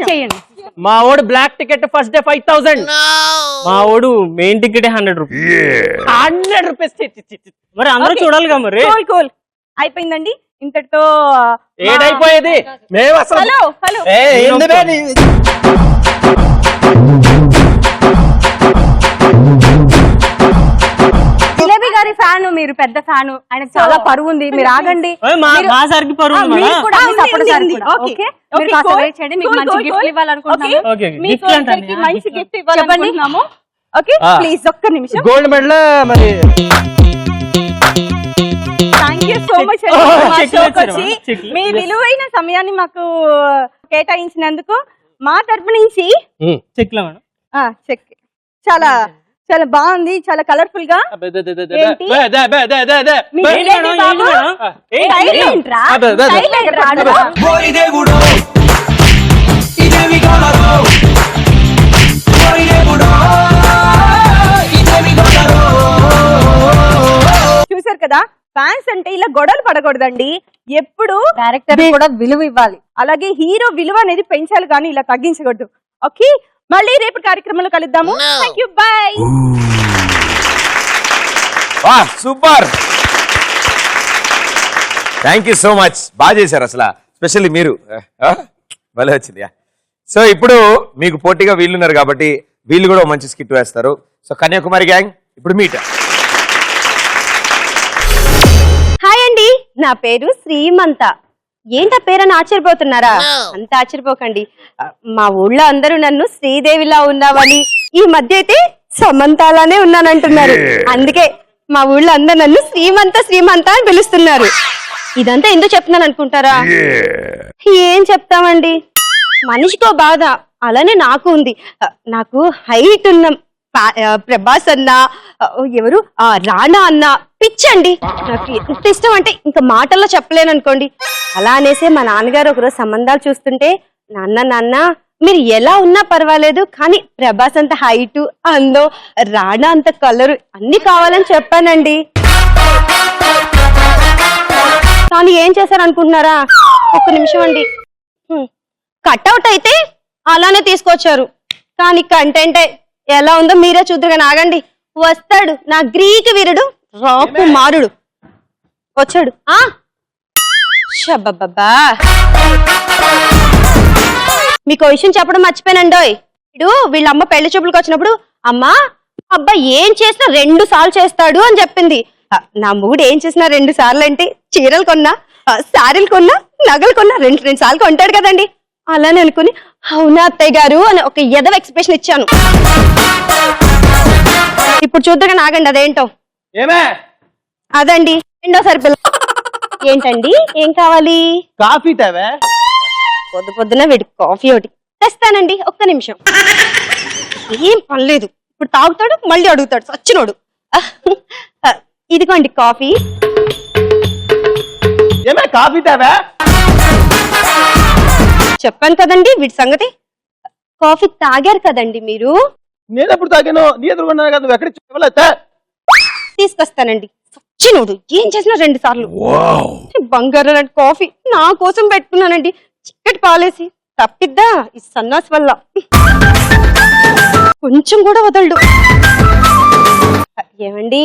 చేయండి. మా ఓడు బ్లాక్ టికెట్ ఫస్ట్ డే 5000, మా ఓడు మెయిన్ టికెట్ 100 రూపీస్. 100 రూపీస్. మరి అందరూ చూడాలిగా. మరి కూల్ అయిపోయిందండి ఇంతటితో. ఏడైపోయేది మేము అసలు. Hello hello. జిలేబీ గారి ఫ్యాన్, మీరు పెద్ద ఫ్యాన్, ఆయన చాలా పరువు ఉంది. మీరు ఆగండి. మా సార్కి పరువు ఉంది. మీరు కూడా మీ సపోర్ట్ సార్కి కూడా. ఓకే. మీరు కాస్త వెయిట్ చేయండి. మీకు మంచి గిఫ్ట్ ఇవ్వాలనుకుంటున్నాము. మీకు అందరికీ మంచి గిఫ్ట్ ఇవ్వాలనుకుంటున్నాము. ఓకే ప్లీజ్ ఒక్క నిమిషం. Gold medal. మరి థ్యాంక్ యూ సో మచ్ వచ్చి మీ విలువైన సమయాన్ని మాకు కేటాయించినందుకు మా తరపు నుంచి చెక్ చాలా చాలా బాగుంది, చాలా కలర్ఫుల్ గా. చూసారు కదా, ఫ్యాన్స్ అంటే ఇలా గొడవలు పడకూడదండి. ఎప్పుడు డైరెక్టర్ కూడా విలువ ఇవ్వాలి. అలాగే హీరో విలువ అనేది పెంచాలి కానీ ఇలా తగ్గించకూడదు. ఓకే, మళ్ళీ రేపు కార్యక్రమంలో కలుద్దాము. Thank you, by. Super, thank you so much. బాగా చేశారు అసలు, స్పెషల్లీ మీరు. భలే వచ్చింది. సో ఇప్పుడు మీకు పోటీగా వీళ్ళున్నారు కాబట్టి వీళ్ళు కూడా మంచి స్కిట్ వేస్తారు. సో కన్యాకుమారి గ్యాంగ్ ఇప్పుడు మీట్. హాయ్ అండి, నా పేరు శ్రీమంత. ఏంటా పేరని ఆశ్చర్యపోతున్నారా? అంత ఆశ్చర్యపోకండి. మా ఊళ్ళో అందరూ నన్ను శ్రీదేవిలా ఉన్నావని, ఈ మధ్య అయితే సమంతాలానే ఉన్నానంటున్నారు. అందుకే మా ఊళ్ళో అందరు నన్ను శ్రీమంత శ్రీమంత అని పిలుస్తున్నారు. ఇదంతా ఎందుకు చెప్తున్నాను అనుకుంటారా? ఏం చెప్తామండి, మనిషికో బాధ అలానే నాకు ఉంది. నాకు హైట్ ఉన్న ప్రభాస్ అన్న, ఎవరు రాణా అన్న పిచ్చండి. నాకు ఎంత ఇష్టం అంటే ఇంకా మాటల్లో చెప్పలేను అనుకోండి. అలా అనేసే మా నాన్నగారు ఒకరోజు సంబంధాలు చూస్తుంటే, నాన్న మీరు ఎలా ఉన్నా పర్వాలేదు కానీ ప్రభాస్ అంత హైటు, అందో, రాణా అంత కలరు అన్ని కావాలని చెప్పానండి. కానీ ఏం చేశారు అనుకుంటున్నారా? ఒక్క నిమిషం అండి. కట్అవుట్ అయితే అలానే తీసుకొచ్చారు, కానీ కంటెంటే ఎలా ఉందో మీరే చూద్దరు. కానీ ఆగండి, వస్తాడు నా గ్రీక్ వీరుడు రాకుమారుడు వచ్చాడు. షబ్బబ్బబ్బా, మీకు విషయం చెప్పడం మర్చిపోయానండోయ్. వీళ్ళ అమ్మ పెళ్లి చూపులకు వచ్చినప్పుడు అమ్మా అబ్బా ఏం చేసినా 2 సార్లు చేస్తాడు అని చెప్పింది. నా మూడు ఏం చేసినా 2 సార్లు అంటే చీరలు కొన్నా, శారీలు కొన్నా, నగలు కొన్నా 2 సార్లు కొంటాడు కదండి. అలానే అనుకుని అవునా అత్తయ్య గారు అని ఒక ఎదవ ఎక్స్ప్రెషన్ ఇచ్చాను. ఇప్పుడు చూద్దగా నాగండి అదేంటో. అదండి రెండోసారి పిల్ల. ఏంటండి ఏం కావాలి? కాఫీ తావే? పొద్దున వీడి కాఫీ ఒకటి తెస్తానండి, ఒక్క నిమిషం. ఏం పనిలేదు, ఇప్పుడు తాగుతాడు మళ్ళీ అడుగుతాడు సచ్చినోడు. ఇదిగోండి కాఫీ. కాఫీ తావే? చెప్పాను కదండి వీడి సంగతి. కాఫీ తాగారు కదండి మీరు. నేను ఎప్పుడు తాగాను? నీ ఎదురుకున్నాను కదా, నువ్వు ఎక్కడ తీసుకొస్తానండి. సచ్చినోడు ఏం చేసినా 2 సార్లు. బంగారు లాంటి కాఫీ నా కోసం పెట్టుకున్నానండి, చిక్కటి పాలేసి. తప్పిద్దా ఈ సన్నాసి వల్ల, కొంచెం కూడా వదలడు. ఏమండి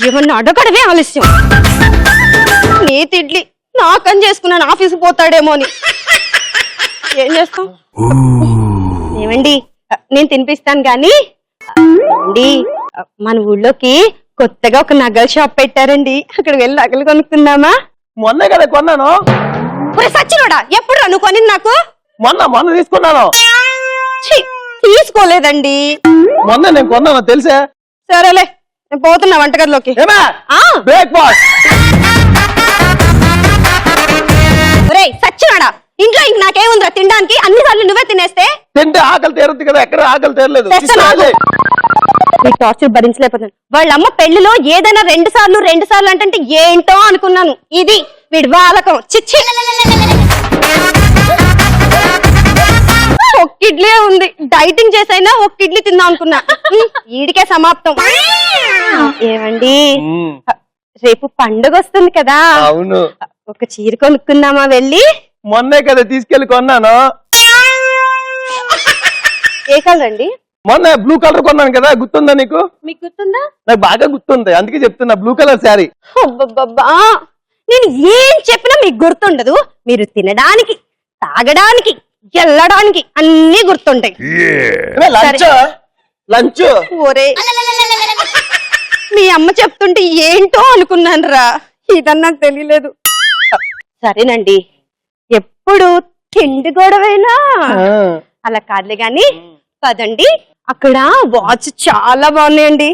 ఏమన్నా అడగడమే ఆలస్యం. నేతి ఇడ్లీ నాకని చేసుకున్నాను, ఆఫీస్కి పోతాడేమో అని. ఏం చేస్తాం? ఏమండి నేను తినిపిస్తాను గాని. అండి మన ఊళ్ళోకి కొత్తగా ఒక నగల షాప్ పెట్టారండి, అక్కడ వెళ్ళి నగలు కొనుక్కుందామా? మొన్నే కదా కొన్నాను. సచ్చినోడా ఎప్పుడు నువ్వు కొనింది? నాకు మొన్న తీసుకున్నాను. తీసుకోలేదండి, మొన్న నేను కొన్నాను తెలుసా? సరేలే నేను పోతున్నా వంటగదిలోకి. బ్రేక్ఫాస్ట్. సచ్చినాడా ఇంట్లో ఇంక నాకేముందిరా తినడానికి? అన్ని సార్లు నువ్వే తినేస్తే తింటే ఆకలి తీరుద్ది కదా, ఎక్కడ ఆకలి తీరలేదు. టార్చర్ భరించలేకపోతున్నాను. వాళ్ళ అమ్మ పెళ్లిలో ఏదైనా 2 సార్లు అంటే ఏంటో అనుకున్నాను. ఇది వీడి వాలకం. చిచ్చి, ఒక్క ఇడ్లీ ఉంది, డైటింగ్ చేసైనా ఒక్క ఇడ్లీ తిందాం అనుకున్నా. ఈడికే సమాప్తం. ఏమండి రేపు పండుగ వస్తుంది కదా, అవును, ఒక చీర కొనుక్కుందామా వెళ్ళి? మొన్నే కదా తీసుకెళ్లి కొన్నాను. ఏ కలర్ అండి? మొన్న బ్లూ కలర్ కొన్నాను కదా, గుర్తుందా నీకు? మీకు గుర్తుందా? నాకు బాగా గుర్తుంది, అందుకే చెప్తున్నా. Blue colour sari. నేను ఏం చెప్పినా మీకు గుర్తుండదు. మీరు తినడానికి, తాగడానికి, వెళ్ళడానికి అన్ని గుర్తుంటాయి. లంచ్ ఒరే మీ అమ్మ చెప్తుంటే ఏంటో అనుకున్నాను రా, ఇదన్నా తెలియలేదు. సరేనండి, ఎప్పుడు తిండి గొడవేనా? అలా కాదులే గాని పదండి. అక్కడ వాచ్ చాలా బాగున్నాయండి.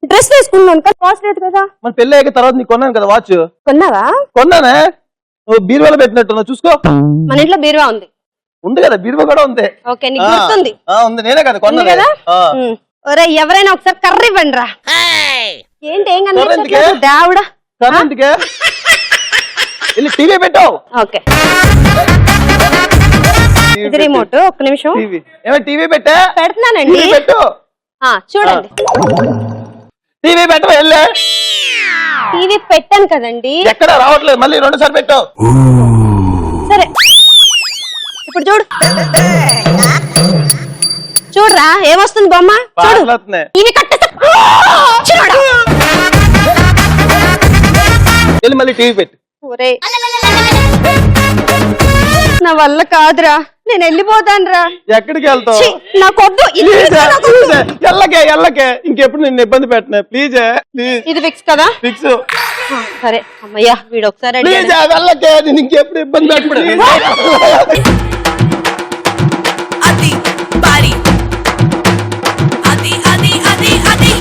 డ్రెస్ వేసుకున్నాను కదా, వాచ్ లేదు కదా. మన పెళ్లి అయ్యాక తర్వాత నీకు కొన్నాను కదా వాచ్. కొన్నావా? కొన్నానే, నువ్వు బీరువాలో పెట్టినట్టు చూసుకో. మన ఇంట్లో బీరువా ఉంది. ఉంది కదా, బీరువా కూడా ఉంది. ఓకే, నీకు గుర్తుంది. ఉంది, నేనే కదా కొన్నా కదా. ఒరే ఎవరైనా ఒకసారి కర్రీ ఇవ్వండి రా. ఏంటి ఏం కనిపించట్లేదు దేవుడా? కరెంట్కే వెళ్ళి టీవీ పెట్టావు. ఓకే, ఇది రిమోట్. ఒక్క నిమిషం. టీవీ పెట్టా? పెడుతున్నానండి, పెట్టు. చూడండి. టీవీ పెట్టు. వెళ్ళే టీవీ పెట్టాను కదండి. ఎక్కడ రావట్లేదు, మళ్ళీ 2 సార్లు పెట్టావు. సరే ఇప్పుడు చూడు, చూడరా ఏమొస్తుంది బొమ్మ. చూడు, టీవీ కట్టేస్తా. వెళ్ళి మళ్ళీ టీవీ పెట్టు. ఒరే నా వల్ల కాదురా, నేను వెళ్ళిపోతాను రా. ఎక్కడికి వెళ్తావు? నాకొద్దు, ఎల్లకే ఇంకెప్పుడు నిన్ను ఇబ్బంది పెట్టినా. Please please. ఇది ఫిక్స్ కదా? ఫిక్స్. సరే అమ్మయ్యా, వీడు ఒకసారి వెళ్ళకే, నేను ఇంకెప్పుడు ఇబ్బంది పెట్టు. అది బారి అది అది అది అది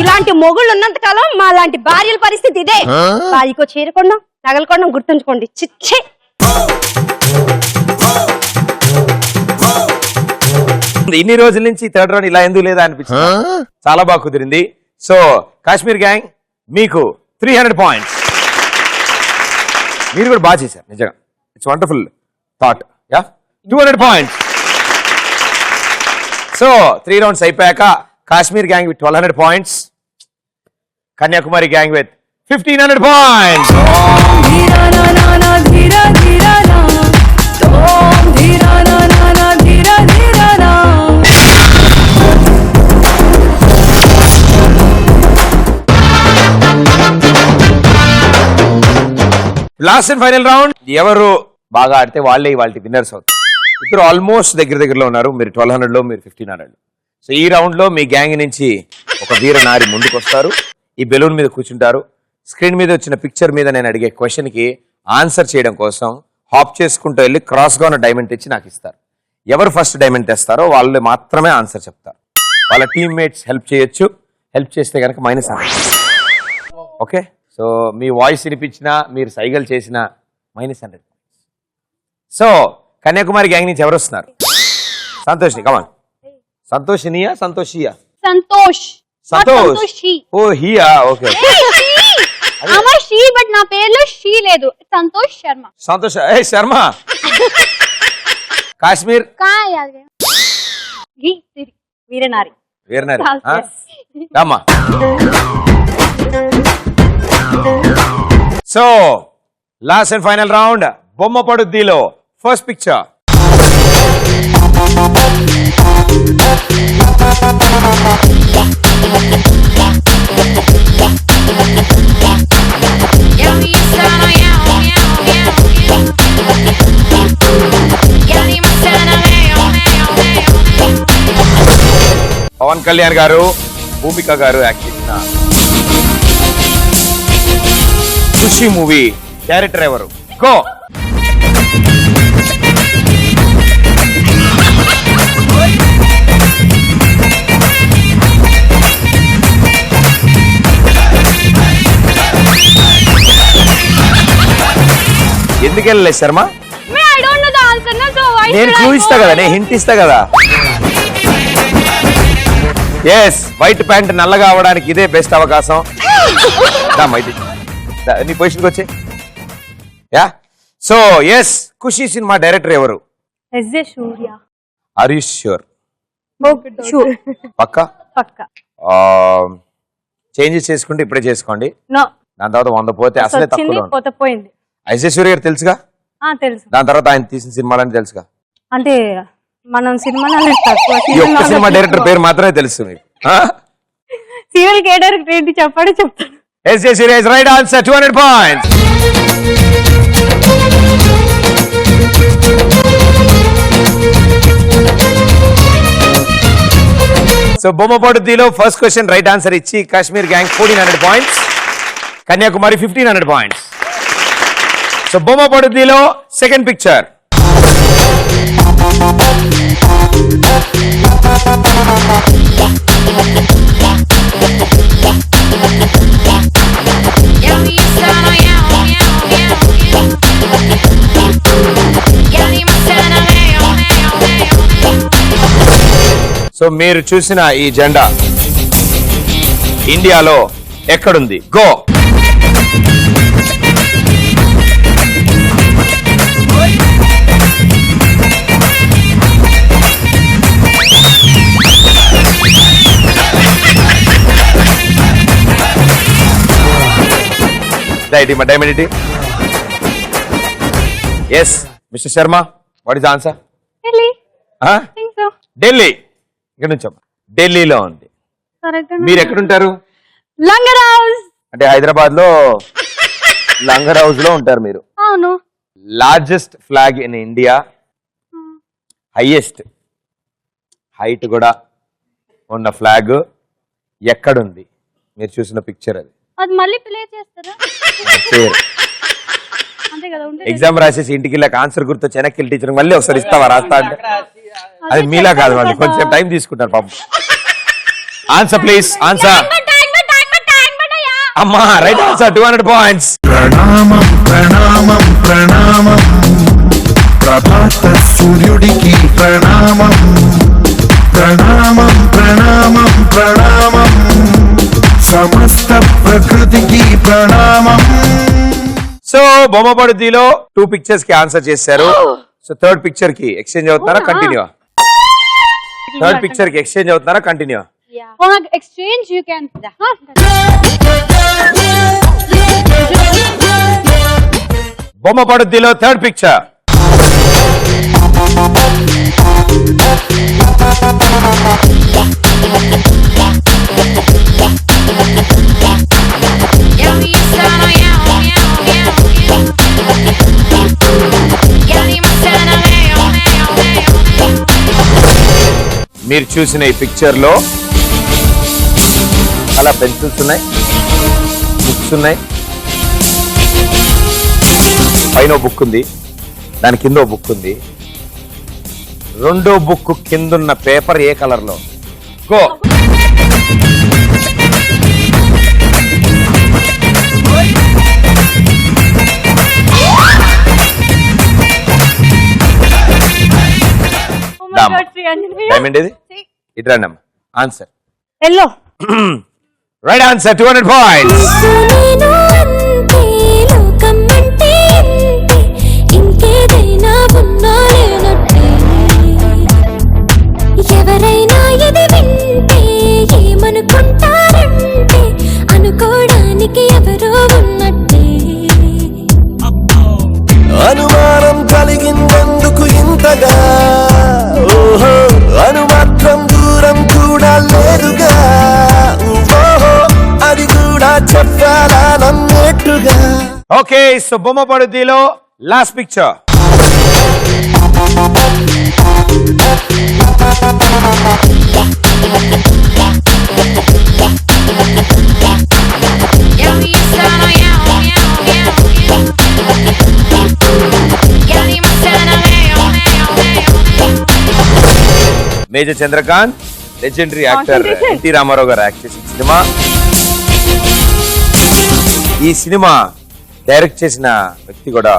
ఇలాంటి మొగుళ్ళు ఉన్నంత కాలం మా లాంటి భార్యల పరిస్థితి ఇదే. భార్యకో చీరకొండం, నగలకొండం గుర్తుంచుకోండి. చిచ్చే. ఇన్ని రోజుల నుంచి థర్డ్ రౌండ్ ఇలా ఎందుకు లేదా అనిపించింది. చాలా బాగా కుదిరింది. సో కాశ్మీర్ గ్యాంగ్ మీకు 300 పాయింట్స్. మీరు కూడా బాగా చేశారు నిజంగా. It's wonderful thought. Yeah 200 points. So 3 rounds అయిపోయాక Kashmir gang with 1200 points, Kanyakumari gang with 1500 points. Last and final round. ఎవరు బాగా ఆడితే వాళ్ళే వాళ్ళ విన్నర్స్ అవుతారు. ఇద్దరు ఆల్మోస్ట్ దగ్గరలో ఉన్నారు. మీరు 1200లో, మీరు 1500. సో ఈ రౌండ్ లో మీ గ్యాంగ్ నుంచి ఒక వీర నారి ముందుకు వస్తారు. ఈ బెలూన్ మీద కూర్చుంటారు. స్క్రీన్ మీద వచ్చిన పిక్చర్ మీద నేను అడిగే క్వశ్చన్ కి ఆన్సర్ చేయడం కోసం హాప్ చేసుకుంటూ వెళ్ళి క్రాస్ గా ఉన్న డైమండ్ తెచ్చి నాకు ఇస్తారు. ఎవరు ఫస్ట్ డైమండ్ తెస్తారో వాళ్ళు మాత్రమే ఆన్సర్ చెప్తారు. వాళ్ళ టీమ్మేట్స్ హెల్ప్ చేయొచ్చు. హెల్ప్ చేస్తే కనుక మైనస్ ఆన్సర్. ఓకే, సో మీ వాయిస్ వినిపించినా మీరు సైగలు చేసినా -100. సో కన్యాకుమారి గ్యాంగ్ నుంచి ఎవరు వస్తున్నారు? సంతోషిని, కమాన్. సంతోషినియా సంతోషియా? సంతోష్. సంతోష్. ఓ హియా, ఓకే. షీ, బట్ నా పేరులో షీ లేదు. సంతోష్ శర్మ. సంతోష్ శర్మ. కాశ్మీర్ వీరనారి. వీరనారి రామ్మా. So last and final round. బొమ్మ పడుద్దిలో ఫస్ట్ పిక్చర్. పవన్ కళ్యాణ్ గారు, భూమిక గారు యాక్ట్ చేసిన ఖుషి మూవీ డైరెక్టర్ ఎవరు? గో. ఎందుకు వెళ్ళలేదు శర్మ? నేను చూపిస్తా కదా, నేను హింట్ ఇస్తా కదా. ఎస్, వైట్ ప్యాంట్ నల్లగా అవడానికి ఇదే బెస్ట్ అవకాశం. నీ పొజిషన్కి వచ్చే. Yeah, so yes, Kushi cinema director ఎవరు? Are you sure? పక్కా? చేంజెస్ చేసుకుంటే ఇప్పుడే చేసుకోండి. దాని తర్వాత 100 పోతే అసలే తక్కువ. ఐశ్వర్య గారు తెలుసుగా? తెలుసు. దాని తర్వాత ఆయన తీసిన సినిమాలని తెలుసుగా? అంటే మనం సినిమా సినిమా డైరెక్టర్ పేరు మాత్రమే తెలుసు మీకు. సీరియల్ కే డైరెక్టర్ ఏంటి చెప్పాడు చెప్తాను. Aishwarya is right answer. 200 points. So బొమ్మ పడుద్దిలో ఫస్ట్ క్వశ్చన్ రైట్ ఆన్సర్ ఇచ్చి Kashmir gang 1400 points, Kanyakumari 1500 points. So బొమ్మ పడుద్దిలో సెకండ్ పిక్చర్. సో మీరు చూసిన ఈ జెండా ఇండియాలో ఎక్కడుంది? Go. Diamond. Yes, Mr. Sharma, what is the answer? Delhi. Huh? I think so. Delhi. ఇక్కడ నుంచి ఢిల్లీలో ఉంది. మీరు ఎక్కడుంటారు? లంగర్ హౌస్. అంటే హైదరాబాద్ లో లంగర్ హౌస్ లో ఉంటారు మీరు. అవును. Largest flag in India, highest height కూడా ఉన్న ఫ్లాగ్ ఎక్కడుంది? మీరు చూసిన పిక్చర్ అది. అది మళ్ళీ ప్లే చేస్తారా? అంతే కదా. ఎగ్జామ్ రాసేసి ఇంటికి వెళ్ళాక ఆన్సర్ గుర్తు వెనక్కి టీచర్ మళ్ళీ ఒకసారి ఇస్తావా రాస్తా అంటే? అది మీలా కాదు, వాళ్ళు కొంచెం టైం తీసుకుంటారు పాపం. Answer please, answer. అమ్మా రైట్ ఆన్సర్. 200 పాయింట్స్. ప్రణామం ప్రణామం ప్రణామం, ప్రభాత సూర్యుడికి ప్రణామం. ప్రణామం ప్రణామం ప్రణామం, సమస్త ప్రకృతికి ప్రణామం. సో బొమ్మ పడుద్దిలో 2 పిక్చర్స్ కి ఆన్సర్ చేశారు. సో థర్డ్ పిక్చర్ కి ఎక్స్చేంజ్ అవుతున్నారా కంటిన్యూ? థర్డ్ పిక్చర్ కి ఎక్స్చేంజ్ అవుతున్నారా కంటిన్యూ? Exchange you can. బొమ్మ పడుద్దిలో థర్డ్ పిక్చర్. మీరు చూసిన ఈ పిక్చర్ లో అలా పెన్సిల్స్ ఉన్నాయి, బుక్స్ ఉన్నాయి, పైన బుక్ ఉంది, దాని కింద బుక్ ఉంది. రెండో బుక్ కిందున్న పేపర్ ఏ కలర్ లో? గో. డైమండ్ ఇది ఇటు రండి అమ్మ. Answer yellow. Right answer. 200 points. ఎవరైనా ఇది వింటే ఏమనుకుంటారంటే అనుకోవడానికి ఎవరో ఉన్నట్టే. అనుమానం కలిగిందెందుకు ఇంతగా? ఓహో అనుమాత్రం దూరం కూడా లేదుగా. ఓహో అది కూడా చెప్పాలా నన్నట్టుగా. ఓకే, సో బొమ్మ పడుద్దిలో last picture. Major Chandrakanth legendary actor NT Ramarao garu act చేసిన సినిమా. ఈ సినిమా డైరెక్ట్ చేసిన వ్యక్తి కూడా.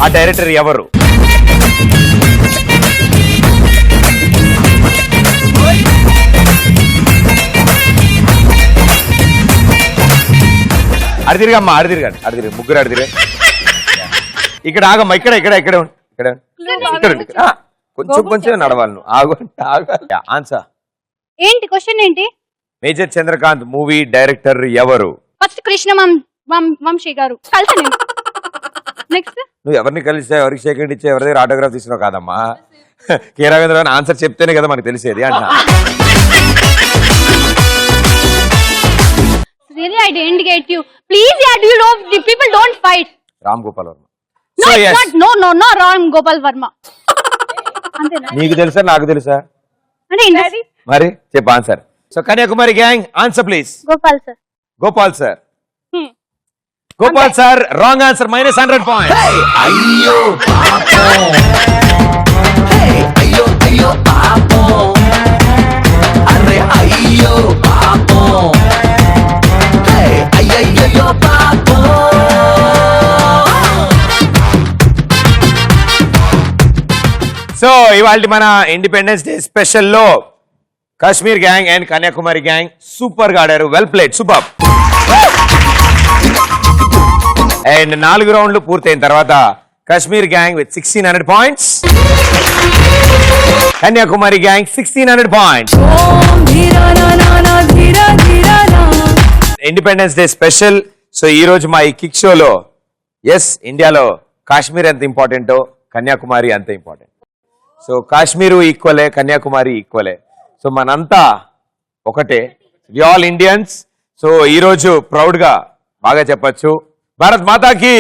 ఆ డైరెక్టర్ ఎవరు? అడిదిరిగమ్మా, అడిదిరిగాండి, అడిదిరి ముగ్గురు అడిదిరే. ఇక్కడ ఆగమ్మా, ఇక్కడ ఇక్కడ ఇక్కడ ఇక్కడ ఇక్కడ కొంచెం కొంచెం నడవాలి నువ్వు. ఆగాలి. ఆన్సర్ ఏంటి? క్వశ్చన్ ఏంటి? మేజర్ చంద్రకాంత్ మూవీ డైరెక్టర్ ఎవరు? ఫస్ట్ కృష్ణ వంశీ గారు. కలిసి నెక్స్ట్ నువ్వు ఎవరిని కలిసా, ఎవరికి సెకండ్ ఇచ్చా, ఎవరి దగ్గర ఆటోగ్రాఫ్ తీసుకున్నావు కాదమ్మా. కే రాఘవేంద్ర ఆన్సర్ చెప్తేనే కదా మనకు తెలిసేది అంట. Really, I didn't get you. Please, yeah, do you know the people don't fight? Ram Gopal Varma. No, so, yes. No, Ram Gopal Verma. నీకు తెలుసా నాకు తెలుసా? అంటే మరి చెప్పు answer. So Kanyakumari gang answer please. Gopal sir. Gopal sir. Gopal sir wrong answer. -100 points. అయ్యో పాపం, అయ్యో అయ్యో పాపం, అరే అయ్యో పాపం, అయ్యయ్యో పాపం. సో ఇవాళ మన ఇండిపెండెన్స్ డే స్పెషల్ లో Kashmir gang and Kanyakumari gang super గా ఆడారు. Well played, super. అండ్ 4 రౌండ్లు పూర్తయిన తర్వాత Kashmir gang with 1600 points, Kanyakumari gang 1600 points. Independence day special. So ఈ రోజు మా ఈ కిక్ షోలో ఎస్ ఇండియాలో కాశ్మీర్ ఎంత ఇంపార్టెంటో కన్యాకుమారి అంత ఇంపార్టెంట్. సో కాశ్మీరు ఈక్వలే, కన్యాకుమారి ఈక్వలే. సో మనంతా ఒకటే, వి ఆల్ ఇండియన్స్. సో ఈ రోజు ప్రౌడ్ గా బాగా చెప్పచ్చు భారత్ మాతాకి.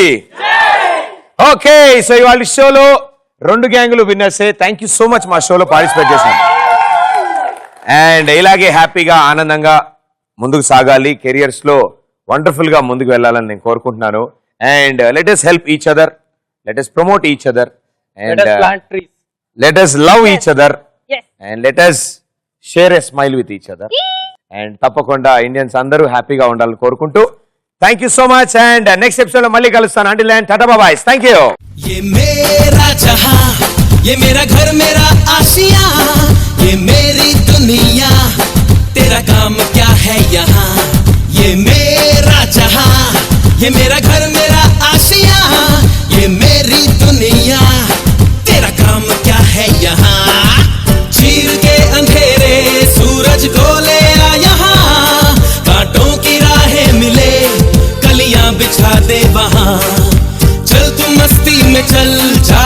ఓకే, సో ఇవాళ షోలో 2 గ్యాంగులు విన్నర్సే. థ్యాంక్ యూ సో మచ్ మా షోలో పార్టిసిపేట్ చేశాను. అండ్ ఇలాగే హ్యాపీగా ఆనందంగా ముందుకు సాగాలి, కెరియర్స్ లో వండర్ఫుల్ గా ముందుకు వెళ్ళాలని నేను కోరుకుంటున్నాను. And let us help each other, let us promote each other, and let us love each other, and let us share a smile with each other. And తప్పకుండా ఇండియన్స్ అందరూ హ్యాపీగా ఉండాలని కోరుకుంటూ thank you so much. And next episode లో మళ్ళీ కలుస్తాను. Until then tata bye bye. Thank you. ये मेरा जहां, ये मेरा घर, मेरा आशिया, ये मेरी दुनिया, तेरा काम क्या है यहाँ? ये मेरा जहां, ये मेरा घर, मेरा आशिया, ये में चल जा